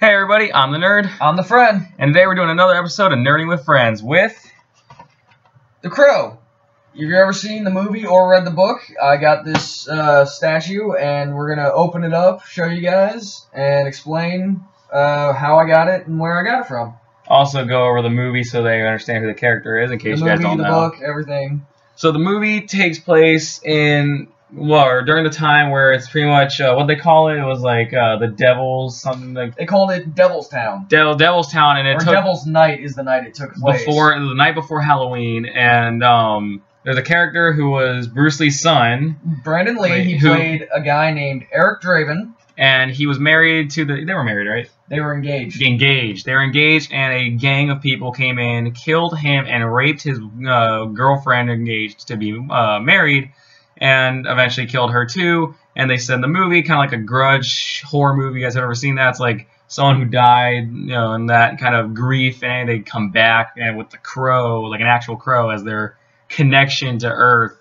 Hey everybody, I'm the Nerd. I'm the Friend. And today we're doing another episode of Nerding with Friends with... The Crow. Have you ever seen the movie or read the book? I got this statue, and we're going to open it up, show you guys, and explain how I got it and where I got it from. Also go over the movie so they understand who the character is, in case you guys don't know. The movie, the book, everything. So the movie takes place in... Well, during the time where it's pretty much, what they call it, it was like the Devil's, something like... They called it Devil's Town. Devil's Town, and it took... Devil's Night is the night it took place. The night before Halloween, and there's a character who was Bruce Lee's son. Brandon Lee, he played a guy named Eric Draven. And he was married to the... They were married, right? They were engaged. They were engaged, and a gang of people came in, killed him, and raped his girlfriend engaged to be married, and eventually killed her too. And they said in the movie, kind of like a grudge horror movie. You guys have ever seen that? It's like someone who died, and that kind of grief, and they come back and with the crow, like an actual crow, as their connection to Earth.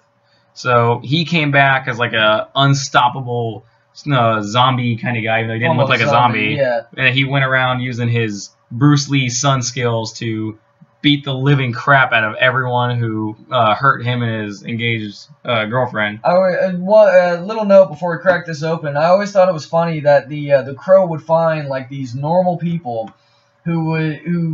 So he came back as like a unstoppable zombie kind of guy, even though he didn't look like a zombie. Yeah. And he went around using his Bruce Lee son skills to beat the living crap out of everyone who hurt him and his engaged girlfriend. A little note before we crack this open. I always thought it was funny that the Crow would find like these normal people who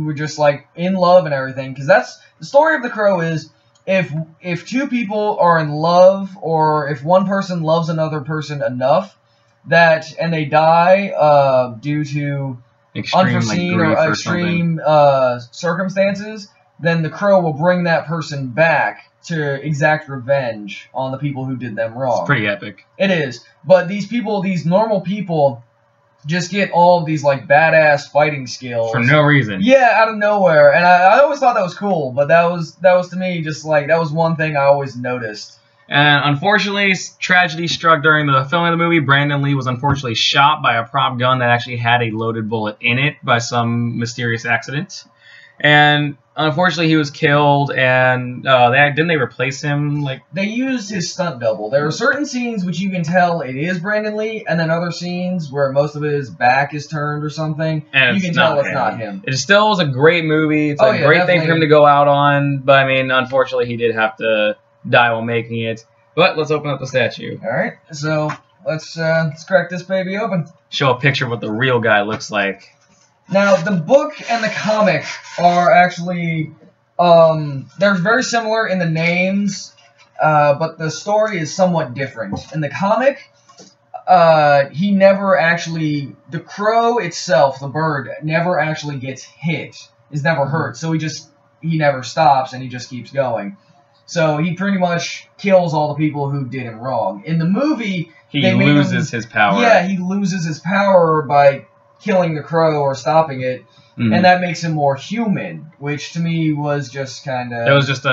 were just like in love and everything. Because that's the story of the Crow is if two people are in love, or if one person loves another person enough and they die due to unforeseen or extreme circumstances, then the Crow will bring that person back to exact revenge on the people who did them wrong. It's pretty epic. It is. But these people, these normal people, just get all of these like badass fighting skills for no reason. Yeah, out of nowhere. And I always thought that was cool, but that was to me just like, that was one thing I always noticed. And unfortunately, tragedy struck during the filming of the movie. Brandon Lee was unfortunately shot by a prop gun that actually had a loaded bullet in it by some mysterious accident. And unfortunately, he was killed, and didn't they replace him? They used his stunt double. There are certain scenes which you can tell it is Brandon Lee, and then other scenes where most of his back is turned or something, and you can tell it's not him. It still was a great movie. It's a great thing for him to go out on, but I mean, unfortunately, he did have to die while making it. But let's open up the statue. Alright, so let's crack this baby open. Show a picture of what the real guy looks like. Now, the book and the comic are actually, they're very similar in the names, but the story is somewhat different. In the comic, he never actually, the crow itself, the bird, never actually gets hit, is never hurt, so he never stops and he just keeps going. So he pretty much kills all the people who did him wrong. In the movie, he loses his power. Yeah, he loses his power by killing the crow or stopping it, and that makes him more human, which to me was just kind of... It was just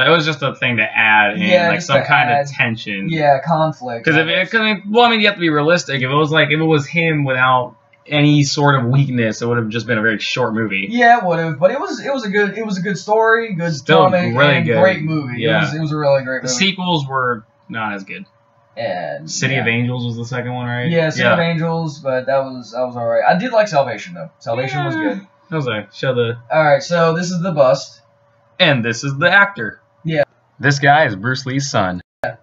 a thing to add in, like some kind of tension. Yeah, conflict. Because you have to be realistic. If it was him without any sort of weakness, it would have just been a very short movie. Yeah, it would have, but it was a good story, good comic, really good. Great movie. Yeah. It was a really great movie. The sequels were not as good. And City of Angels was the second one, right? Yeah, City of Angels, but that was alright. I did like Salvation though. Salvation was good. I was like, show the... Alright, so this is the bust. And this is the actor. Yeah. This guy is Bruce Lee's son. Yeah.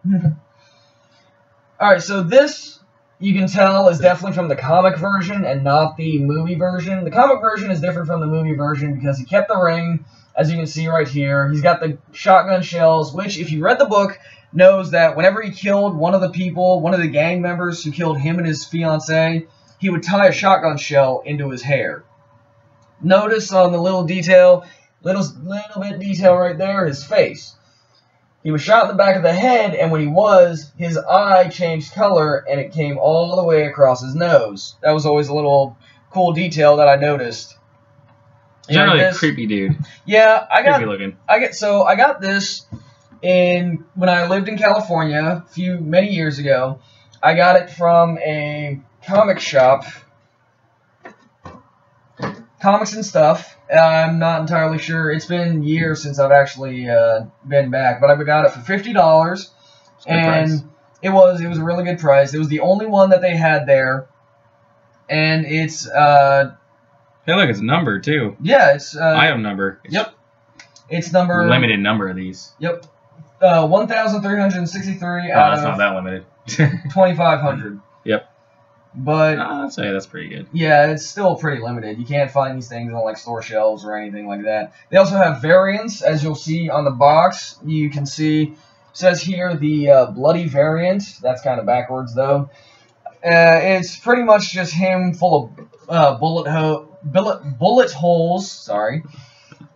Alright, so this, you can tell, is definitely from the comic version and not the movie version. The comic version is different from the movie version because he kept the ring, as you can see right here. He's got the shotgun shells, which, if you read the book, knows that whenever he killed one of the gang members who killed him and his fiancée, he would tie a shotgun shell into his hair. Notice on the little bit detail right there, his face. He was shot in the back of the head, and when he was, his eye changed color, and it came all the way across his nose. That was always a little cool detail that I noticed. Generally a creepy dude. Yeah, creepy looking. I got this when I lived in California many years ago. I got it from a comic shop. Comics and Stuff. I'm not entirely sure. It's been years since I've actually been back, but I got it for $50, and it was a really good price. It was the only one that they had there, and it's Hey, look, it's numbered too. Yeah, it's Item number. Yep. It's number Limited number of these. Yep. 1,363 Oh, out that's of not that limited. 2,500. Yep. But I'd say that's pretty good. yeah, it's still pretty limited. You can't find these things on like store shelves or anything like that. They also have variants, as you'll see on the box. You can see, says here the bloody variant. That's kind of backwards though. It's pretty much just him full of bullet holes. Sorry,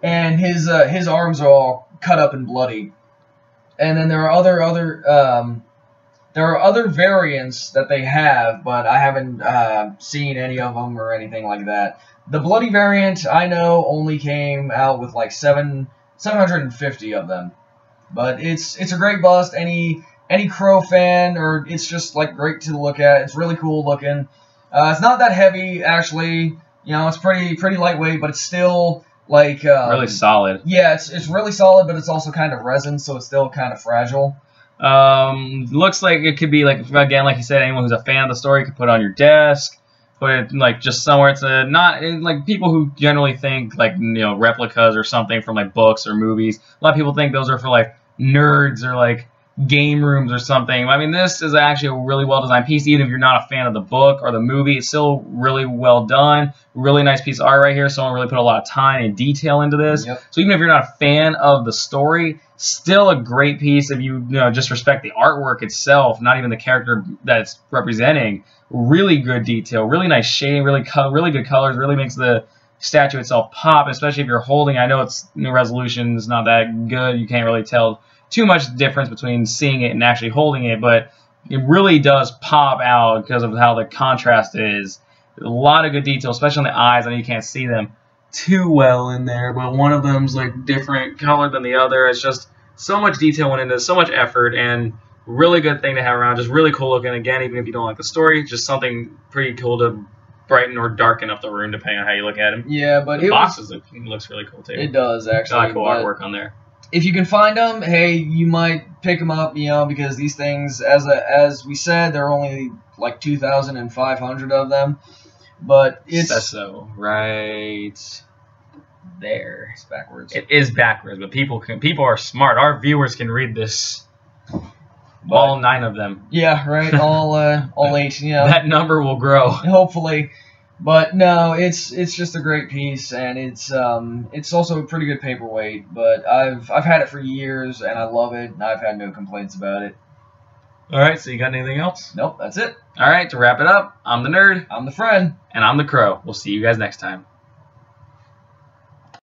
and his arms are all cut up and bloody. And then there are other variants that they have, but I haven't seen any of them or anything like that. The bloody variant, I know, only came out with like 750 of them. But it's a great bust. Any Crow fan, or it's just like great to look at. It's really cool looking. It's not that heavy, actually. You know, it's pretty lightweight, but it's still like Really solid. Yeah, it's really solid, but it's also kind of resin, so it's still kind of fragile. Looks like it could be like, again, like you said, anyone who's a fan of the story could put it on your desk, put it like just somewhere. It's not like people who generally think like, you know, replicas or something from like books or movies. A lot of people think those are for like nerds or like game rooms or something. I mean, this is actually a really well designed piece. Even if you're not a fan of the book or the movie, it's still really well done. Really nice piece of art right here. Someone really put a lot of time and detail into this. Yep. So even if you're not a fan of the story, still a great piece if you know, just respect the artwork itself, not even the character that it's representing. Really good detail, really nice shading, really good colors, really makes the statue itself pop, especially if you're holding. I know it's new resolution is not that good. You can't really tell too much difference between seeing it and actually holding it, but it really does pop out because of how the contrast is. A lot of good detail, especially on the eyes. I know you can't see them too well in there, but one of them's like different color than the other. It's just so much detail went into this, so much effort, and really good thing to have around. Just really cool looking. Again, even if you don't like the story, just something pretty cool to brighten or darken up the room depending on how you look at them. Yeah, but the boxes looks really cool too. It does actually. A lot of cool artwork on there. If you can find them, hey, you might pick them up, you know, because these things, as we said, there are only like 2,500 of them. But it's so right there. It's backwards. It is backwards, but people are smart. Our viewers can read this. But, all 9 of them. Yeah, right. All 8. You know. That number will grow. Hopefully. But no, it's just a great piece, and it's also a pretty good paperweight. But I've had it for years, and I love it, and I've had no complaints about it. All right, so you got anything else? Nope, that's it. All right, to wrap it up, I'm the nerd. I'm the friend. And I'm the crow. We'll see you guys next time.